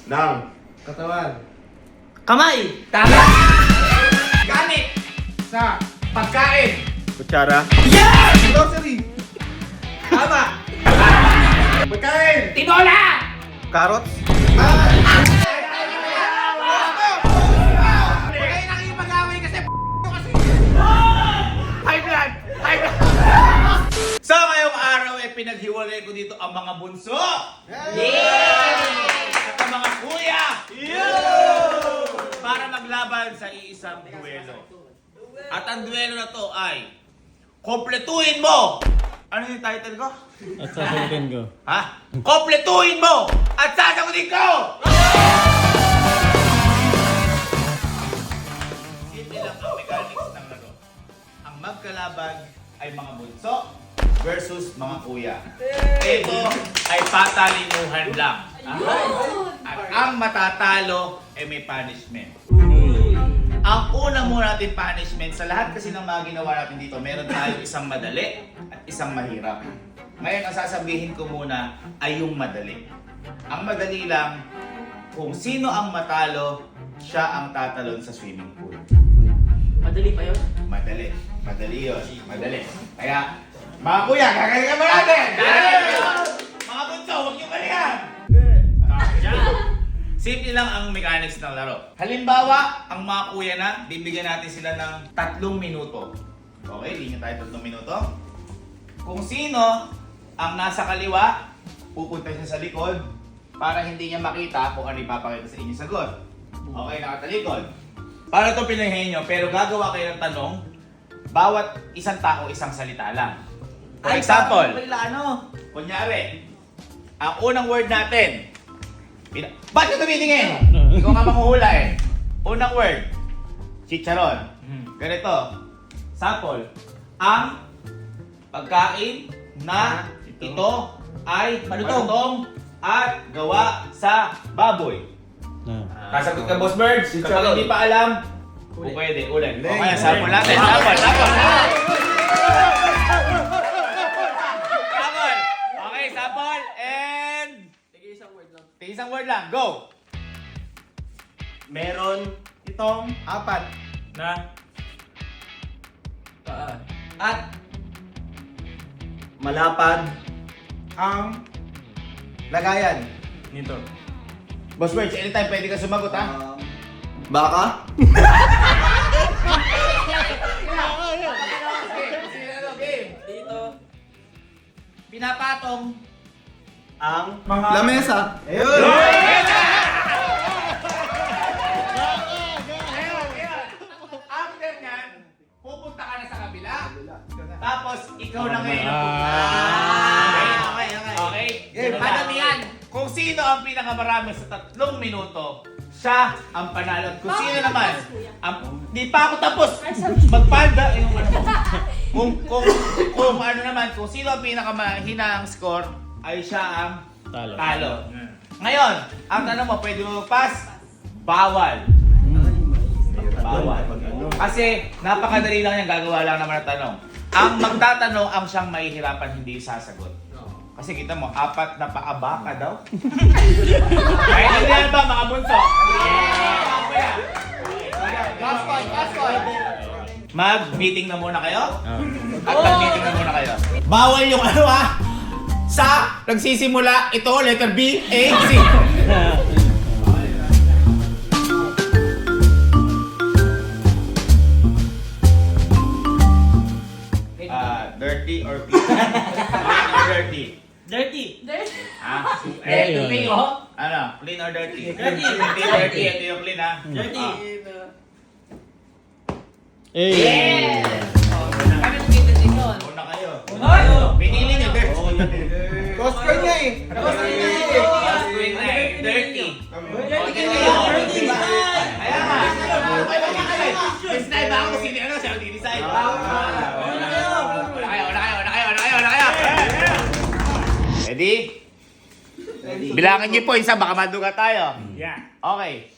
Ng. Katawan. Kamay! Tama! Gamit! Sa. Pagkain! Kutsara. Grocery. Tama! Pagkain. Tinola! Carrots. Kayo nakipag-away kasi kasi. High blood! High blood! So ngayong araw ay pinaghiwalay ko dito ang mga bunso! At ang mga kuya! Para maglaban sa iisang duelo. At ang duelo na to ay kompletuhin mo! Ano yung title ko? At sasagutin ko. Ha? Kompletuhin mo! At sasagutin ko! Simple lang ang mechanics ng laro. Ang magkalaban ay mga bunso versus mga kuya. Ito ay patalinuhan lang. At ang matatalo ay may punishment. Ang una muna natin punishment, sa lahat kasi ng mga ginawa natin dito, meron tayo isang madali at isang mahirap. Ngayon, ang sasabihin ko muna ay yung madali. Ang madali lang, kung sino ang matalo, siya ang tatalon sa swimming pool. Madali pa yun? Madali. Madali yun. Madali. Kaya, mga kuya, gagalingan mo natin! Mga bunso, huwag niyo galingan! Simple lang ang mechanics ng laro. Halimbawa, ang mga kuya na, bibigyan natin sila ng 3 minuto. Okay, linya tayo 3 minuto. Kung sino ang nasa kaliwa, pupunta siya sa likod para hindi niya makita kung ano ipapakita sa inyo sagot. Okay, nakatalikod. Para ito pinahihin nyo, pero gagawa kayo ng tanong, bawat isang tao, isang salita lang. For example, kunyari, ang unang word natin, ba't ka tumitingin? Ikaw ka manghuhula eh. Unang word, chicharon. Ganito, sample, ang pagkain na ito ay malutong at gawa sa baboy. Kasagot ka, Boss Birds. Kapag hindi pa alam, pwede, ulit. O kaya, sample natin. Sample. Okay, sample. And isang word lang. Go! Meron itong 4 Na? at malapad ang lagayan. Nito. Boss Birds, anytime pwede ka sumagot, ha? Baka? Dito. Pinapatong. Ang lamesa. After nyan, pupunta ka na sa kabila. Tapos, ikaw na ngayon ang pupunta. Okay? Ano yan? Kung sino ang pinakamarami sa 3 minuto, siya ang panalo. At kung sino naman, di pa ako tapos. Magpanda. Yung ano. Kung ano naman, kung sino ang pinakamahina ang score, ay siya ang talo. Ngayon, ang tanong mo, pwede mo mag-pass? Bawal. Bawal. Kasi napakadali lang yan, gagawa lang naman ng tanong. Ang magtatanong ang siyang mahihirapan, hindi sasagot. Kasi kita mo, 4 na paabaka daw. Kaya hindi yan ba mga bunso? Last point. Mag-meeting na muna kayo? At mag-meeting na muna kayo. Bawal yung ano sa nagsisimula, ito, letter B, A, C. Dirty or clean? Clean or dirty? Dirty. Clean o? Ano? Clean or dirty? Dirty. Hindi dirty, ito yung clean ha? Dirty. Una kayo. Ay! Pinili nyo, dirty. Costco niya eh. Dirty. Dirty. Ayan nga. Decide ba ako kung sino ano siya mag-decide? Una kayo. Ready? Bilangan niyo po isa, baka maduga tayo. Yeah. Okay.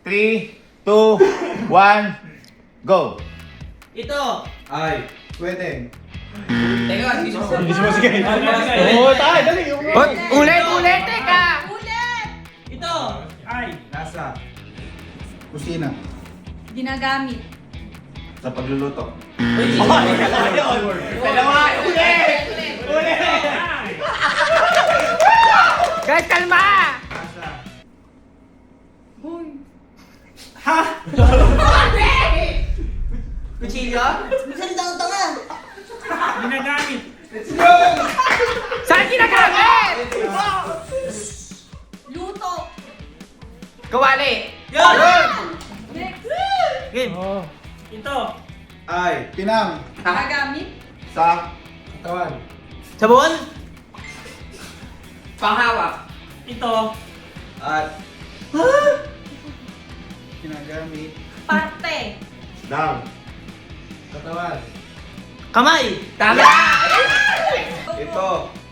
3, 2, 1, go! Ito. Ay, pwede. Teka, sige. Oo, tayo, dali. Ulit, teka! Ito. Ay, Sa kusina. Ginagamit. Sa pagluluto. Uy, Dalawa! Uli! Guys, kalma! Hoy. Kuchilyo? Ginagamit. Saan ginagamit? Luto. Kawali! Next. Game. Ito. Ay. Pinang. Ginagamit. Sa katawan. Sabon? Panghawak. Ito. At ginagamit Parte. ng katawan. Kamay! Tama! Ito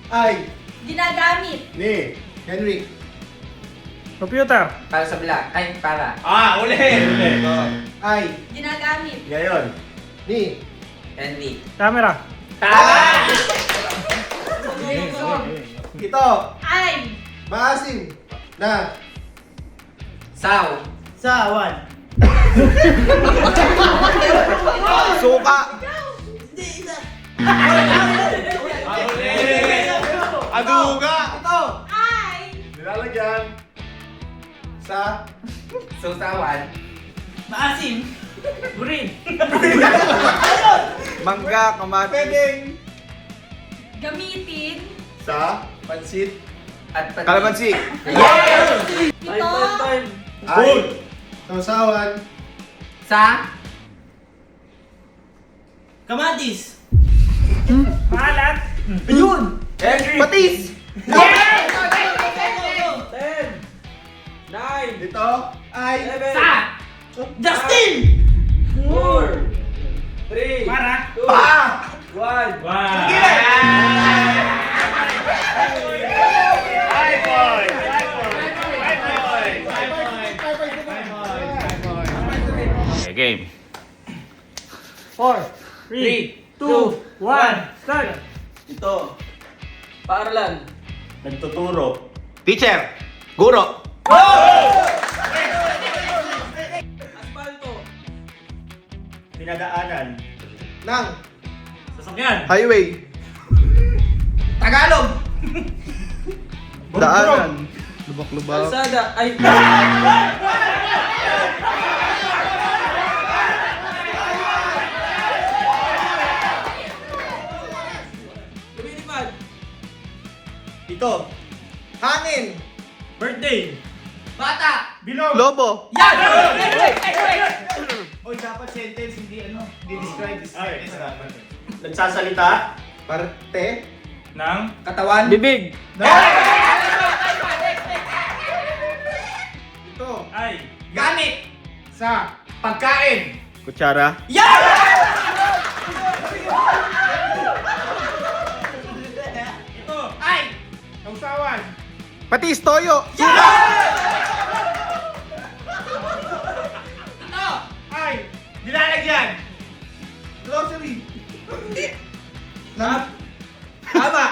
ay Ginagamit. ni Henry. Computer. Para sa black. Ay, para. Uli! Ito ay Ginagamit. ngayon ni Henry. Camera. Tama! ito Ay. maasim na Saw. Sawan. suka. Aduga! Ito Ay. nilalagyan sa Susawan. Maasim. Green. mangga, kamatis. Pwedeng Gamitin. sa pansit. At pati. Kalamansi. Ito. Ay sausawan Sa. Kamatis. Maalat. Ayun! Henry! Patis! Ito ay Sa. Justin. Para. pa! Wow. High boy! Okay, game. 4, 3, 2, 1, start. Ito Paaralan. nagtuturo Teacher! Guro! Asfalto. pinadaanan ng Sasakyan. highway. Tagalog. Daanan. Lubak-lubak. Kalsada. Ay. Lumilipad. Ito. Hangin. Birthday. Bata. Bilog. Lobo. Yan! Oy, dapat sentence, hindi hindi describe this sentence dapat. Nagsasalita. Parte. Nang. Katawan. Bibig. Ito. Ay. Gamit! Sa Pagkain! kutsara. Ito. Ay! Kausawan. Patis, toyo. Ay. Nilalagyan! Grocery. Na. Tama.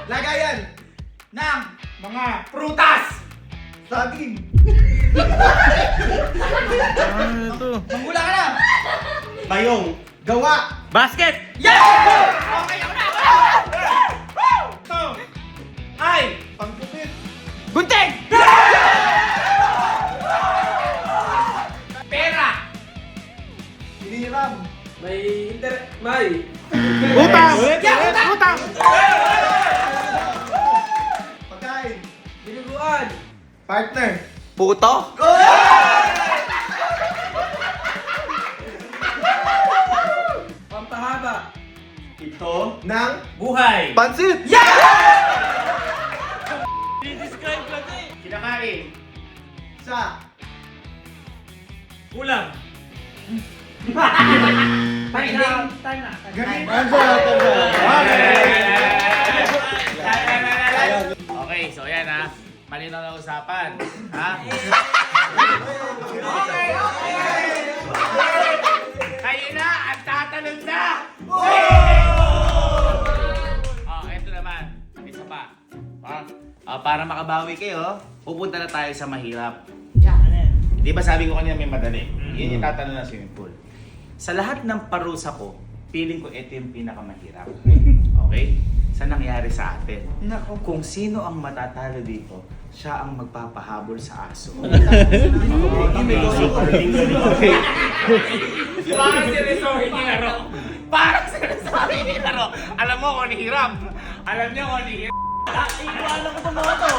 Lagayan. Ng Mga. prutas! Saging. Manggula ka na. Bayong. Gawa. Basket. Okay, ako na! Ito. Ay! Pangkupit. Gunting. Pera! Hiniram. May. Utang. Utang. Pagkain. Binuguan. Partner. Puto. Pampahaba. Ito. Ng Buhay. pansit. I-describe lang eh. Kinakain! Sa Ulam. Pailing. Tana. Okay, so yan ha. Malinaw na usapan. Ha? Kayo na ang tatanong na! Oh, eto naman. Isa pa. Para makabawi kayo, pupunta na tayo sa mahirap. Ano yan? Di ba sabi ko kanina may madali? Yun yung tatanong ng swimming pool. Sa lahat ng parusa ko, feeling ko ito yung pinakamahirap. Okay? Sa nangyari sa atin. Kung sino ang matatalo dito, siya ang magpapahabol sa aso. Parang seryosohin niya laro. Parang sinasabi ni Laro. Alam mo kung ano hirap. Alam niyo kung ano hirap. Iiwanan ko itong mga to.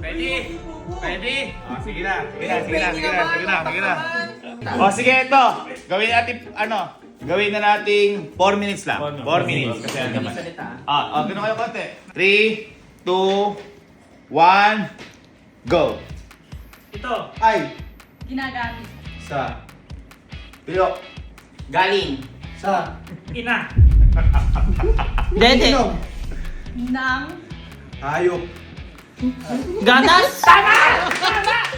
Ready? Ready? Sige na. Sige, ito. Gawin natin, gawin na nating 4 minutes lang. 4 minutes. Kasi ano naman. Ganun kayo konti. 3, 2, 1, go. Ito. Ay. Ginagamit. Sa. Tuyo. Galing. Sa. Ina. Dede. Nang. Hayop. Gatas!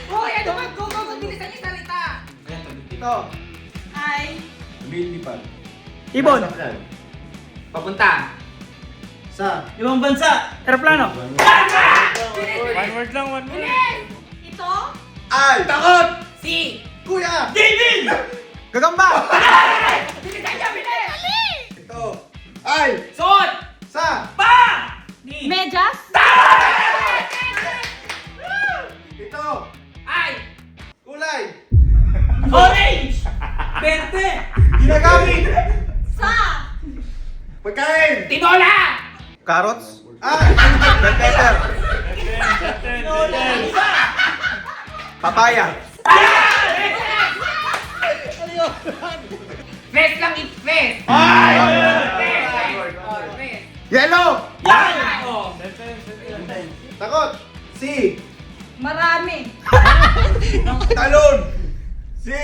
Hoy, ano ba? Go, bilisan niyo salita. Ito. Ay. Lilipad. Ibon! Papunta. Sa. Ibang bansa! Aeroplano! One word lang, one word. Ito. Ay. Takot! Si. Kuya. David! Gagamba. Bilisan niyo, bilis. Ito. Ay. Suot. Sa. Pa! Ni. Medyas. Ito. Ay. Kulay. Orange! Berte! Ginagamit. Sa. Pagkain. Tinola. Carrots. Ay. Bell pepper. Papaya. Fresh lang, it's fresh. Ay! Yellow. Oh. Takot. Si. Marami. Talon. Si.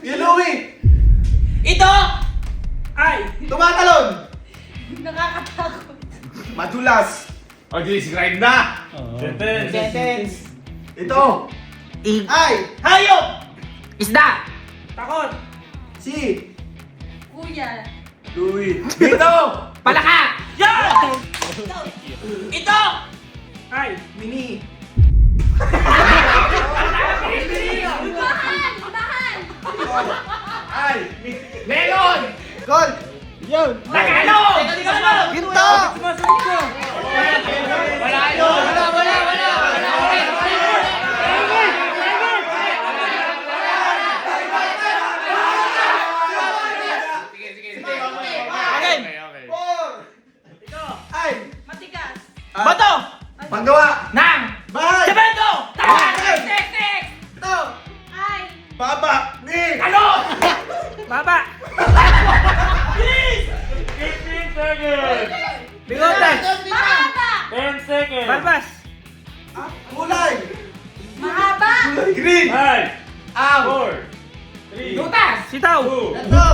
Yellowy. Ito. Ay! Tumatalon. Nakakatakot. Madulas. O, describe na! Sentence. Ito. Ay. Hayop! Isda! Takot! Si. Kuya. Louie. Dito! Palaka! Yan! Ito. Ay! Mini. Bahan. Ay. Melon! Gol. Tagalog! Ginto. Sumasagot ko! Wala yun! Okay! Four. Ito! Ay. Matigas. Bato! Panggawa. Nang! Bahay. Semento! Ay. Ito. Ay. Baba. Ni. Baba! 15 seconds! Bigotes! Mahaba. 10 seconds! Balbas! Kulay. Mahaba. Green. 5 4 3 Lutas. Sitaw! 2 Ito.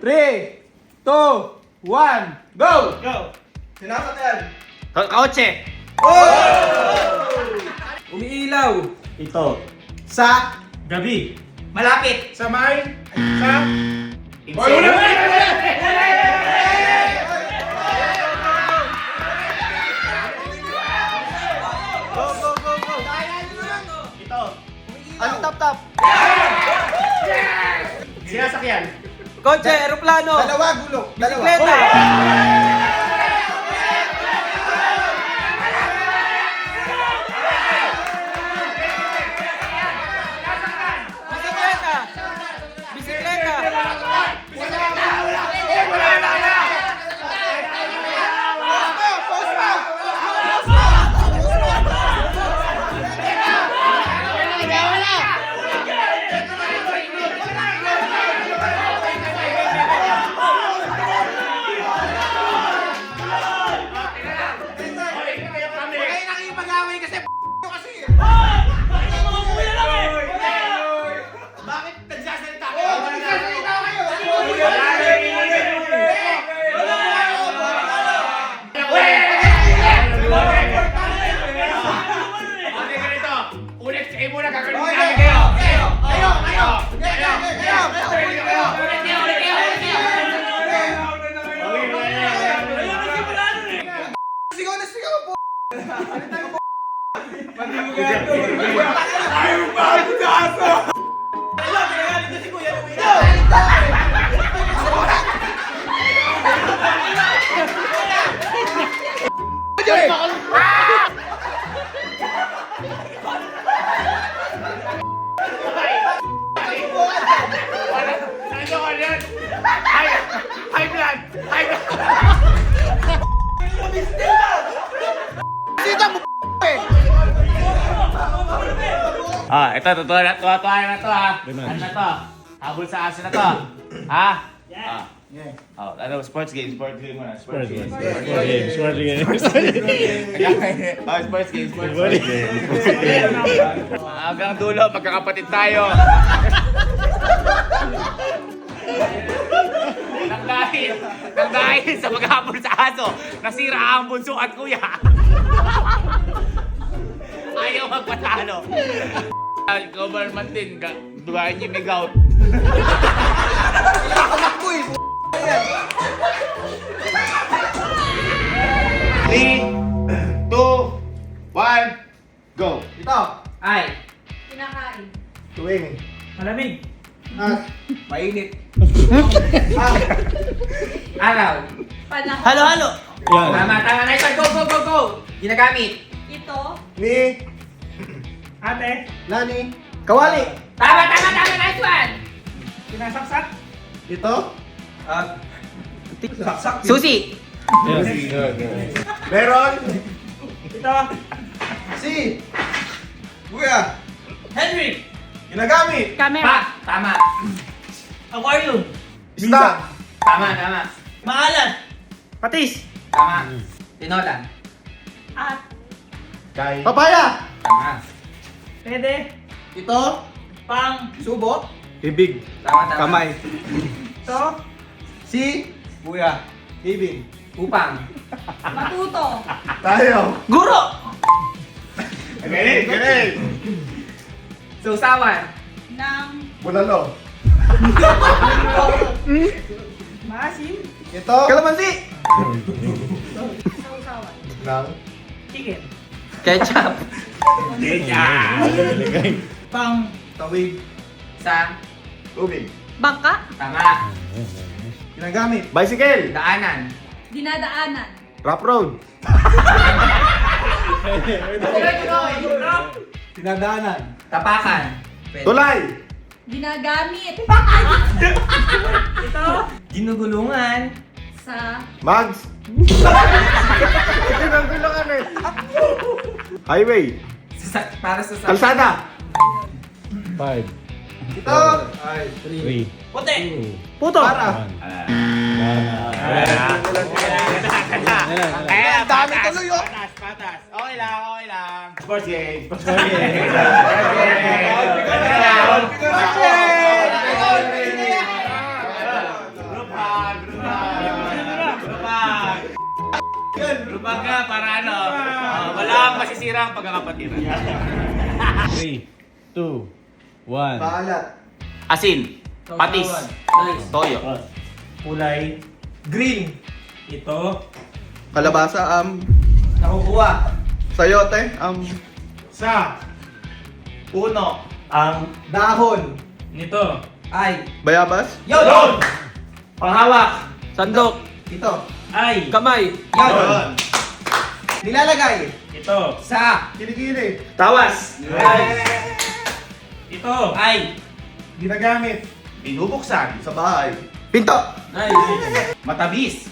Three, two, one, go! Go! Sinasat yan. Kaotse! Umiilaw. Ito. Sa. Gabi. Malapit! Sa may. Sa. Go, go, go, go. Ito. Ano tap? Sinasakyan. Kotse! Aeroplano! Dalawa, gulok. Dalawa. Bisikleta! Bisikleta! Bisikleta! Ah, ito, totoo na to ha. Ano na to? Habol sa aso na to. Ha? Ah. Oh, ano, sports game muna. Sports game. Oh, sports game. Hanggang dulo, magkakapatid tayo. Nang dahil sa maghabol sa aso, nasira ang bunso at kuya. Ayaw magpatalo. Government din, dugain niyo may gout. Three, 2, 1, go! Ito. Ay. Kinakain. Tuwing. Malamig. At. Mainit. Ang. Araw. Panahon. Halo-halo. Tama. Nice one. Go. Ginagamit. Ito. Ni. Ate. Nani. Kawali. Tama. Nice one. Sinasaksak. Ito. Susi. Meron. Ito. Si. Kuya. Henry. Ginagamit. Camera. Tama. Aquarium. Isda. Tama. Maalat. Patis. Tama. Tinola. At. Kay. Papaya. Tama. Pwede. Ito. Pang. Subo. Ibig. Tama. Kamay. Ito. Si. Kuya. Ibig. Upang. Matuto. Tayo. Guro. Galing. Susawan. Nang. Bulalo. Maasim. Ito. Kalamansi. Sausawan. Nang. Chicken. Ketchup. Pang. Tawig. Sa. Tubig. Bangka. Tama. Ginagamit. Bicycle. Daanan. Dinadaanan. Rough road. Tinadaanan. Tapakan. Pwede. Tulay. Ginagamit. Ito. Ginugulungan. Sa. Mags. Tinanggulangan eh. Highway. Para sa Kalsada. 5, Ito. 3, Puti. Puto. Para. Ang dami tuloy, oh. Patas. Okay lang. Sports game. Grupag nga para ano. Wala kang masisira ang pagkakapatiran. 3, 2, 1. Paalat. Asin. Patis. Nice. Toyo. Kulay. Green. Ito. Kalabasa. Nakukuha. Sayote. Sa. Puno. Ang. Dahon. Nito. Ay. Bayabas. Yon! Panghawak. Sandok. Ito. Ay. Kamay. Yon! Nilalagay. Ito. Sa. Kilikili. Tawas. Ito. Ay. Ginagamit. Binubuksan. Sa bahay. Pinto. Nice. Matabis.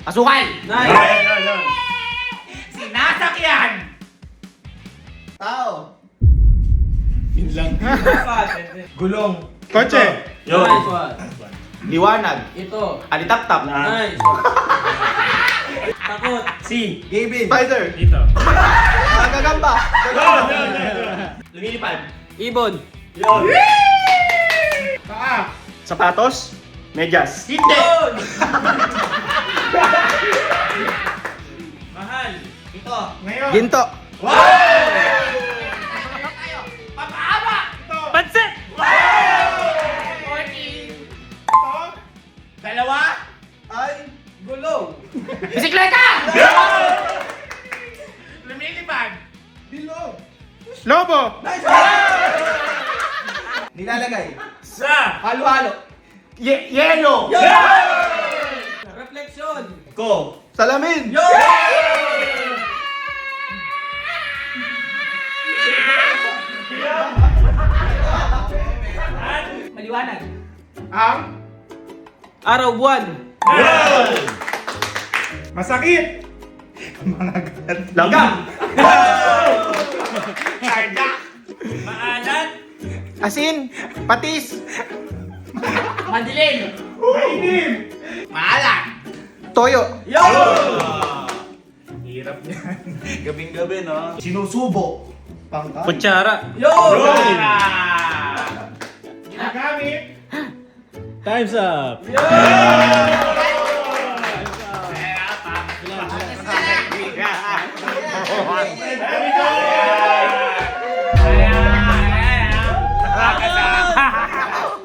Asukal. Nice. Sinasakyan. Tao. Gulong. Kotse. Nice one. Liwanag. Ito. Alitap-tap. Nice. Takot. Si. Gavin. Spider. Dito. Gagamba. Lumilipad. Ibon. Yon. Paa. Sapatos. Medyas. Hindi. Mahal. Ito. Ngayon. Ginto. Papaaba. Pansit. Dalawa. Ay. Gulong. Bisikleta. Lumilipad. Bilog. Ilalagay. Sa. Halo-halo. Yelo. Reflection. Go. Salamin. Maliwanag. Ang. Araw, buwan. Masakit. Mga Langgam. Maalat. Asin. Patis. Madilim. Mainim. Maalat! Toyo. Hirap niyan. Gabing-gabi, no? Sinusubo. Pangka. Kutsara. Ginagamit. Time's up.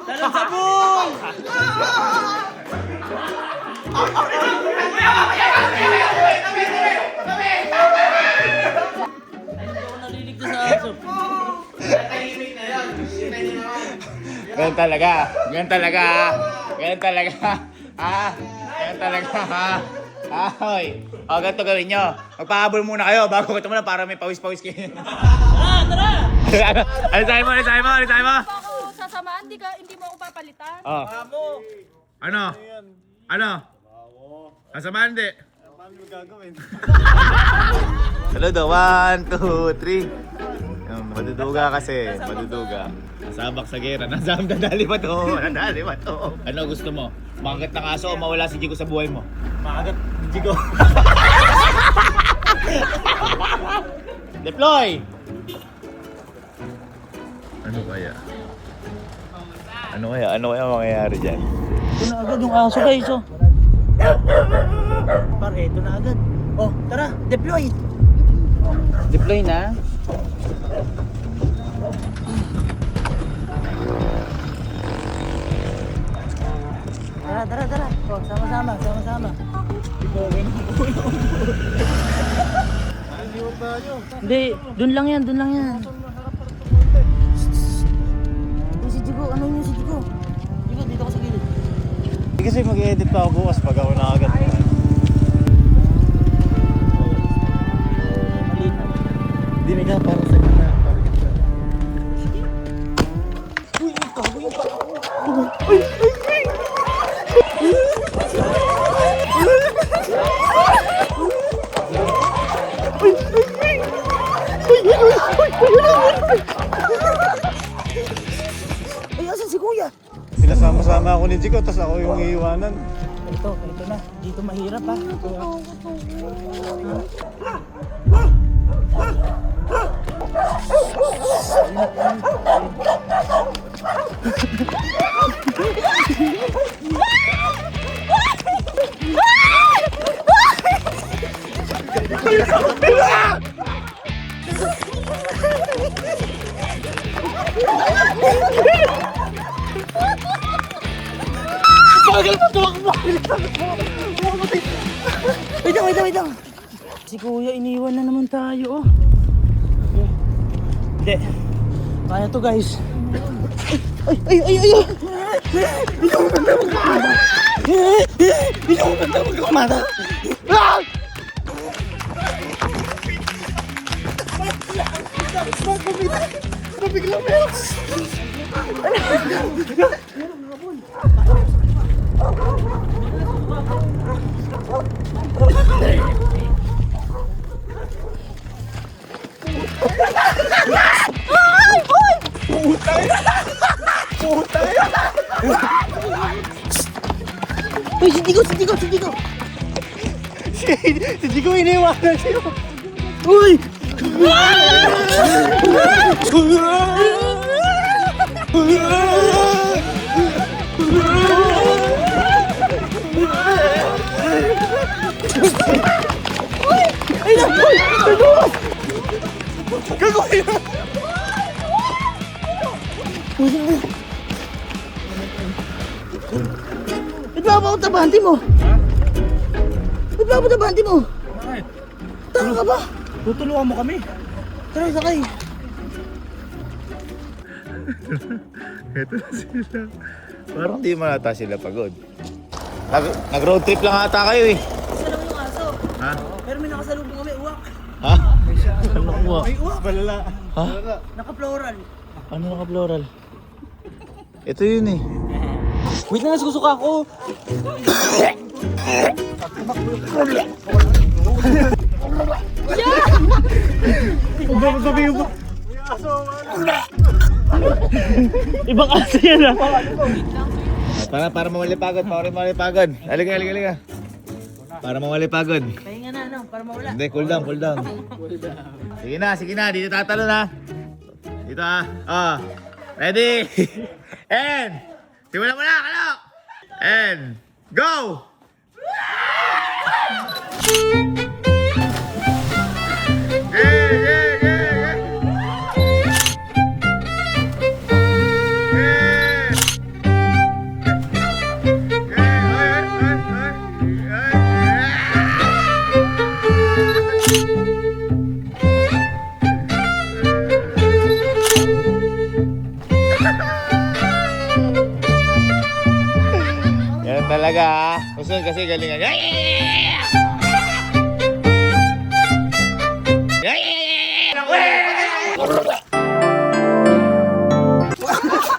Talon sabon! Hindi ako naliligtas sa aso. Ganun talaga. Ganun talaga. Ganun talaga. Ganun talaga. Hoy. O, ganito gawin nyo. Magpahabol muna kayo bago ko tumulan para may pawis-pawis kayo. Tara! Ano tayo mo? Ano tayo mo? Ano tayo mo? Ako sasamahan, hindi mo ako papalitan. Oh. Ano? Ano? Kasama hindi. Hello daw. 1, 2, 3. Maduduga kasi. Maduduga. Nasabak sa gera. Nadali ba to? Nadali ba to? Ano gusto mo? Makagat ng aso o mawala si Jigo sa buhay mo? Makagat si Jigo. Deploy! Ano kaya? Ano kaya mangyayari dyan? Ito na agad yung aso guys, oh. Pare, ito na agad. Oh, tara, deploy! Deploy na? Tara. Oh, sama-sama. Hindi, dun lang yan. Si Jigo, ano yun si Jigo? Jigo, dito ka sa gilid. Kasi mag-edit pa ako bukas pag ako nakagat. Hindi na para sa kanya. Ay, asan si Kuya? Pinasama-sama ako ni Jico, tapos ako yung iiwanan. Ito na. Dito mahirap ha. Wait lang. Si Kuya, iniwan na naman tayo, oh. Hindi. Kaya to, guys. Ay! Hindi ako maganda magkamata. Uy, si Jigo! Si Jico iniiwanan siya. Uy! Ba't ba ako tabahante mo? Ba't ba ako tabahante mo? Bakit? Tara ka ba? Tutulungan mo kami. Tara, sakay. Ito na sila. Parang di malata sila pagod. Nag-road trip lang ata kayo eh. Kasalaw yung aso. Ha? Pero may nakasalubong kami, uwak. Ha? Ano nakuha? May uwak. Balala. Ha? Naka-floral. Ano naka-floral? Ito yun eh. Wait lang, nasusuka ako. Huwag sabihin mo. Ibang aso yan ah. Para mawali pagod, Halika. Para mawali pagod. Pahinga na, ano, para mawala. Hindi, cool down. Sige na, dito tatalo na. Dito ah. Oh. Ready? And, simulan mo na, kalok! And, go! Yan talaga ha. Gusto kasi galingan. Yeah!